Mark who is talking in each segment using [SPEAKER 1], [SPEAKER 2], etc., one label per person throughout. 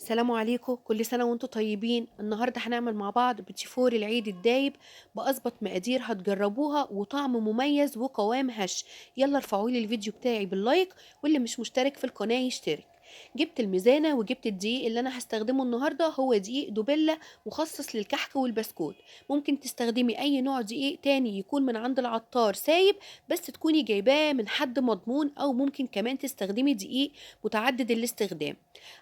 [SPEAKER 1] السلام عليكم، كل سنة وانتم طيبين. النهاردة هنعمل مع بعض بيتي فور العيد الدايب بأظبط مقادير هتجربوها وطعم مميز وقوام هش. يلا ارفعوا لي الفيديو بتاعي باللايك، واللي مش مشترك في القناة يشترك. جبت الميزانة وجبت الدقيق اللي انا هستخدمه النهاردة، هو دقيق دوبيلا مخصص للكحك والبسكوت. ممكن تستخدمي اي نوع دقيق تاني يكون من عند العطار سايب، بس تكوني جايباه من حد مضمون، او ممكن كمان تستخدمي دقيق متعدد الاستخدام.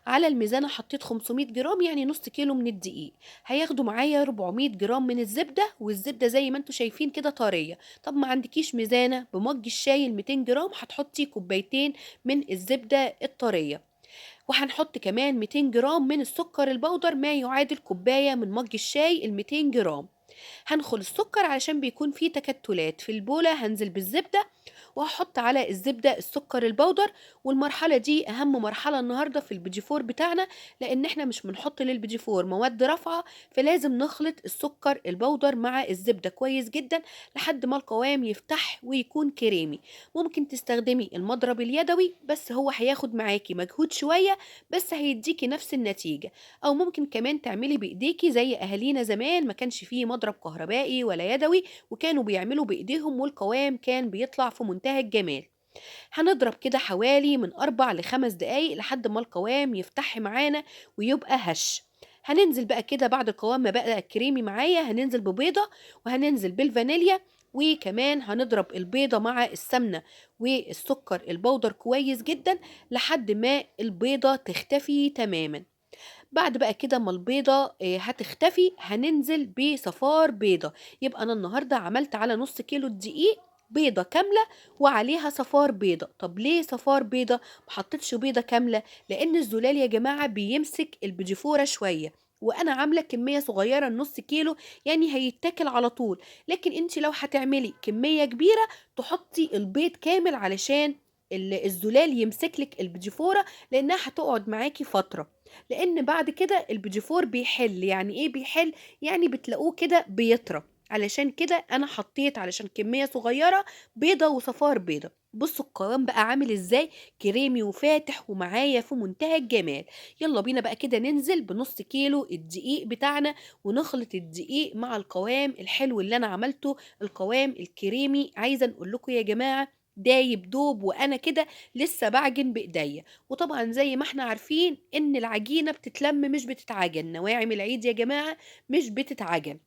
[SPEAKER 1] على الميزانة حطيت 500 جرام، يعني نص كيلو من الدقيق. هياخدوا معايا 400 جرام من الزبدة، والزبدة زي ما انتوا شايفين كده طرية. طب ما عندكيش ميزانة، بمج الشاي ال 200 جرام هتحطي كوبايتين من الزبدة الطرية. وهنحط كمان 200 جرام من السكر البودر، ما يعادل كوباية من مج الشاي ال 200 جرام. هنخل السكر علشان بيكون فيه تكتلات في البولة، هنزل بالزبدة وهحط على الزبدة السكر البودر. والمرحلة دي أهم مرحلة النهاردة في البيجيفور بتاعنا، لأن احنا مش بنحط للبيجيفور مواد رافعة، فلازم نخلط السكر البودر مع الزبدة كويس جدا لحد ما القوام يفتح ويكون كريمي. ممكن تستخدمي المضرب اليدوي، بس هو هياخد معاكي مجهود شوية، بس هيديكي نفس النتيجة. أو ممكن كمان تعملي بإيديكي زي أهالينا زمان، ما كانش فيه مضرب كهربائي ولا يدوي، وكانوا بيعملوا بإيديهم والقوام كان بيطلع في منتهى الجمال. هنضرب كده حوالي من 4 ل5 دقايق لحد ما القوام يفتح معانا ويبقى هش. هننزل بقى كده بعد القوام ما بقى كريمي معايا، هننزل ببيضة وهننزل بالفانيليا. وكمان هنضرب البيضة مع السمنة والسكر البودر كويس جدا لحد ما البيضة تختفي تماما. بعد بقى كده ما البيضة هتختفي، هننزل بصفار بيضة. يبقى أنا النهاردة عملت على نص كيلو الدقيق بيضة كاملة وعليها صفار بيضة. طب ليه صفار بيضة محطتش بيضة كاملة؟ لأن الزلال يا جماعة بيمسك البجفورة شوية، وأنا عاملة كمية صغيرة نص كيلو، يعني هيتاكل على طول. لكن انت لو هتعملي كمية كبيرة تحطي البيض كامل علشان الزلال يمسكلك البجفورة، لأنها هتقعد معاكي فترة. لان بعد كده البيجيفور بيحل. يعني ايه بيحل؟ يعني بتلاقوه كده بيطرى. علشان كده انا حطيت علشان كمية صغيرة بيضة وصفار بيضة. بصوا القوام بقى عامل ازاي، كريمي وفاتح ومعايا في منتهى الجمال. يلا بينا بقى كده ننزل بنص كيلو الدقيق بتاعنا، ونخلط الدقيق مع القوام الحلو اللي انا عملته، القوام الكريمي. عايزة نقول لكم يا جماعة دايب دوب، وانا كده لسه بعجن بايديا. وطبعا زي ما احنا عارفين ان العجينة بتتلم مش بتتعجن، نواعم العيد يا جماعة مش بتتعجن.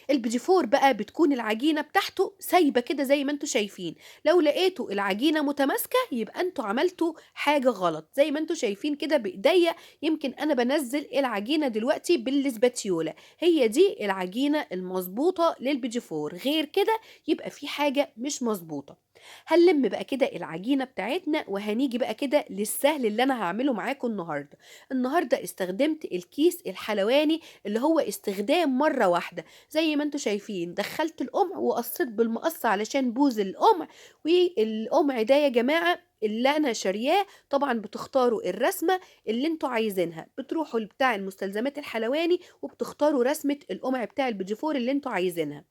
[SPEAKER 1] البيجيفور بقى بتكون العجينة بتاعته سايبة كده زي ما انتوا شايفين. لو لقيتوا العجينة متماسكة يبقى انتوا عملتوا حاجة غلط. زي ما انتوا شايفين كده بإيديا، يمكن انا بنزل العجينة دلوقتي بالسباتيولا، هي دي العجينة المظبوطة للبيجيفور. غير كده يبقى في حاجة مش مظبوطة. هنلم بقى كده العجينة بتاعتنا، وهنيجي بقى كده للسهل اللي انا هعمله معاكم النهاردة. النهاردة استخدمت الكيس الحلواني اللي هو استخدام مرة واحدة. زي ما انتوا شايفين دخلت القمع وقصيت بالمقص علشان بوز القمع. والقمع ده يا جماعة اللي انا شارياه، طبعا بتختاروا الرسمة اللي انتوا عايزينها، بتروحوا بتاع المستلزمات الحلواني وبتختاروا رسمة القمع بتاع البيجيفور اللي انتوا عايزينها.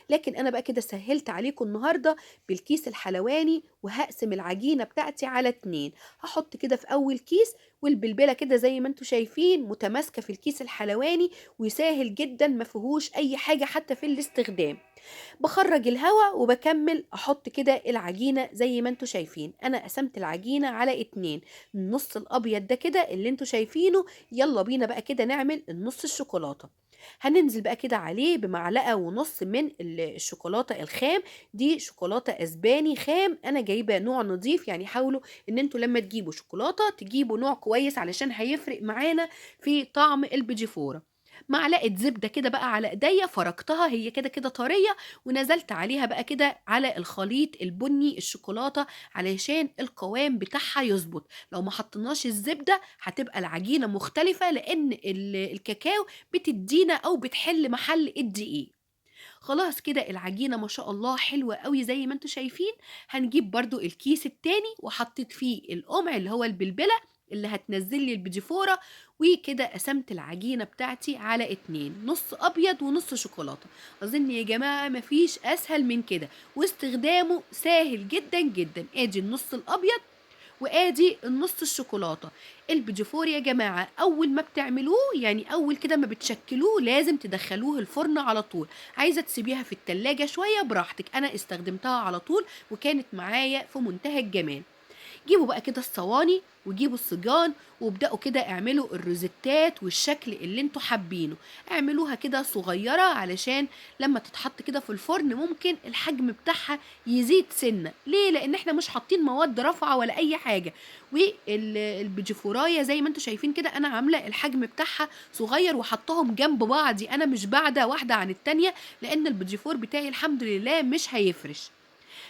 [SPEAKER 1] لكن انا بقى كده سهلت عليكم النهاردة بالكيس الحلواني، وهقسم العجينة بتاعتي على 2. هحط كده في اول كيس، والبلبلة كده زي ما انتوا شايفين متماسكة في الكيس الحلواني، وسهل جدا ما فيهوش اي حاجة حتى في الاستخدام. بخرج الهواء وبكمل احط كده العجينة. زي ما انتوا شايفين انا قسمت العجينة على 2. النص الابيض ده كده اللي انتوا شايفينه. يلا بينا بقى كده نعمل النص الشوكولاتة. هننزل بقى كده عليه بمعلقة ونص من الشوكولاتة الخام. دي شوكولاتة اسباني خام، انا جايبة نوع نظيف. يعني حاولوا ان انتوا لما تجيبوا شوكولاتة تجيبوا نوع كويس علشان هيفرق معانا في طعم البيجيفورة. معلقة زبدة كده بقى على ايديا، فركتها هي كده كده طرية، ونزلت عليها بقى كده على الخليط البني الشوكولاتة علشان القوام بتاعها يظبط. لو ما حطيناش الزبدة هتبقى العجينة مختلفة، لان الكاكاو بتدينا او بتحل محل الدقيق. خلاص كده العجينة ما شاء الله حلوة قوي زي ما انتوا شايفين. هنجيب برضو الكيس التاني وحطيت فيه القمع اللي هو البلبلة اللي هتنزل لي البيجيفورة. وكده قسمت العجينة بتاعتي على 2، نص أبيض ونص شوكولاتة. أظن يا جماعة مفيش أسهل من كده، واستخدامه سهل جدا جدا. ادي النص الأبيض، وادي النص الشوكولاته. البيتي فور يا جماعه اول ما بتعملوه، يعني اول كده ما بتشكلوه، لازم تدخلوه الفرن على طول. عايزه تسيبيها في التلاجة شويه براحتك، انا استخدمتها على طول وكانت معايا في منتهى الجمال. جيبوا بقى كده الصواني وجيبوا الصجان، وابدأوا كده اعملوا الروزيتات والشكل اللي انتوا حابينه. اعملوها كده صغيرة علشان لما تتحط كده في الفرن ممكن الحجم بتاعها يزيد سنة. ليه؟ لان احنا مش حاطين مواد رافعة ولا اي حاجة. والبيجيفوراية زي ما انتوا شايفين كده انا عاملة الحجم بتاعها صغير وحطهم جنب بعض، انا مش بعدة واحدة عن التانية، لان البيجيفور بتاعي الحمد لله مش هيفرش.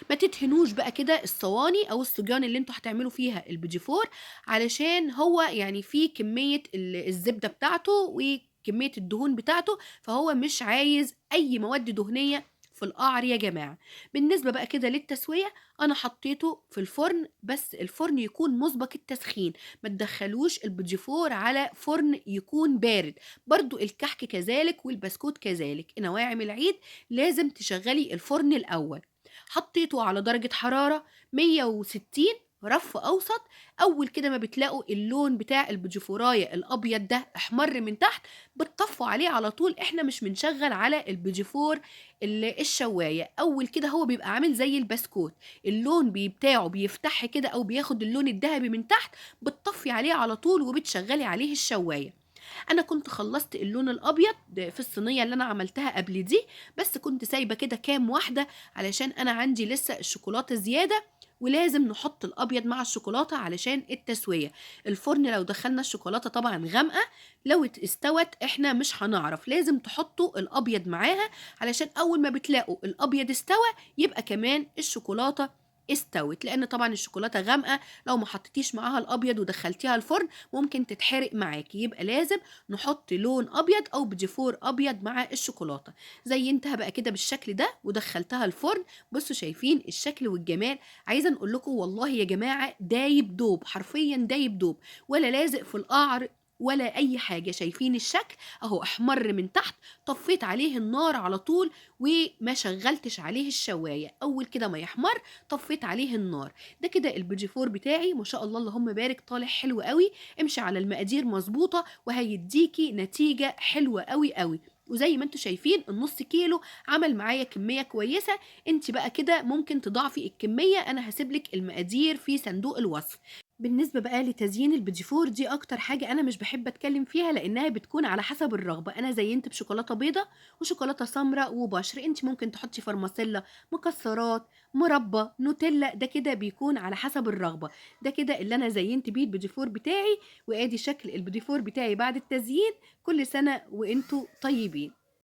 [SPEAKER 1] ما تدهنوش بقى كده الصواني او الصجان اللي انتوا هتعملوا فيها البيجي فور، علشان هو يعني فيه كمية الزبدة بتاعته وكمية الدهون بتاعته، فهو مش عايز اي مواد دهنية في القعر يا جماعة. بالنسبة بقى كده للتسوية، انا حطيته في الفرن، بس الفرن يكون مسبق التسخين، ما تدخلوش البيجي فور على فرن يكون بارد. برضو الكحك كذلك والبسكوت كذلك، نواعم العيد لازم تشغلي الفرن الاول. حطيته على درجة حرارة 160 رف أوسط. أول كده ما بتلاقوا اللون بتاع البيجيفوراية الأبيض ده احمر من تحت، بتطفوا عليه على طول. احنا مش بنشغل على البيجيفور الشواية. أول كده هو بيبقى عامل زي البسكوت، اللون بتاعه بيفتح كده أو بياخد اللون الذهبي من تحت، بتطفي عليه على طول وبتشغلي عليه الشواية. انا كنت خلصت اللون الابيض في الصينيه اللي انا عملتها قبل دي، بس كنت سايبه كده كام واحده علشان انا عندي لسه الشوكولاته زياده، ولازم نحط الابيض مع الشوكولاته علشان التسويه. الفرن لو دخلنا الشوكولاته طبعا غامقه، لو استوت احنا مش هنعرف، لازم تحطوا الابيض معاها، علشان اول ما بتلاقوا الابيض استوى يبقى كمان الشوكولاته استوت. لان طبعا الشوكولاته غامقه، لو ما حطيتيش معاها الابيض ودخلتيها الفرن ممكن تتحرق معاكي. يبقى لازم نحط لون ابيض او بيجيفور ابيض مع الشوكولاته. زينتها بقى كده بالشكل ده ودخلتها الفرن. بصوا شايفين الشكل والجمال؟ عايزه نقول لكم والله يا جماعه دايب دوب، حرفيا دايب دوب، ولا لازق في القعر ولا اي حاجه. شايفين الشكل اهو احمر من تحت. طفيت عليه النار على طول وما شغلتش عليه الشوايه، اول كده ما يحمر طفيت عليه النار. ده كده البيجيفور بتاعي ما شاء الله اللهم بارك، طالع حلو قوي. امشي على المقادير مظبوطه وهيديكي نتيجه حلوه قوي قوي. وزي ما انتوا شايفين النص كيلو عمل معايا كميه كويسه. انت بقى كده ممكن تضاعفي الكميه، انا هسيبلك المقادير في صندوق الوصف. بالنسبة بقى لتزيين البيديفور، دي أكتر حاجة أنا مش بحب أتكلم فيها، لأنها بتكون على حسب الرغبة. أنا زينت بشوكولاتة بيضة وشوكولاتة سمراء وبشر، أنت ممكن تحطي فرماسيلا، مكسرات، مربى، نوتيلا، ده كده بيكون على حسب الرغبة. ده كده اللي أنا زينت بيه البيديفور بتاعي، وآدي شكل البيديفور بتاعي بعد التزيين. كل سنة وأنتوا طيبين.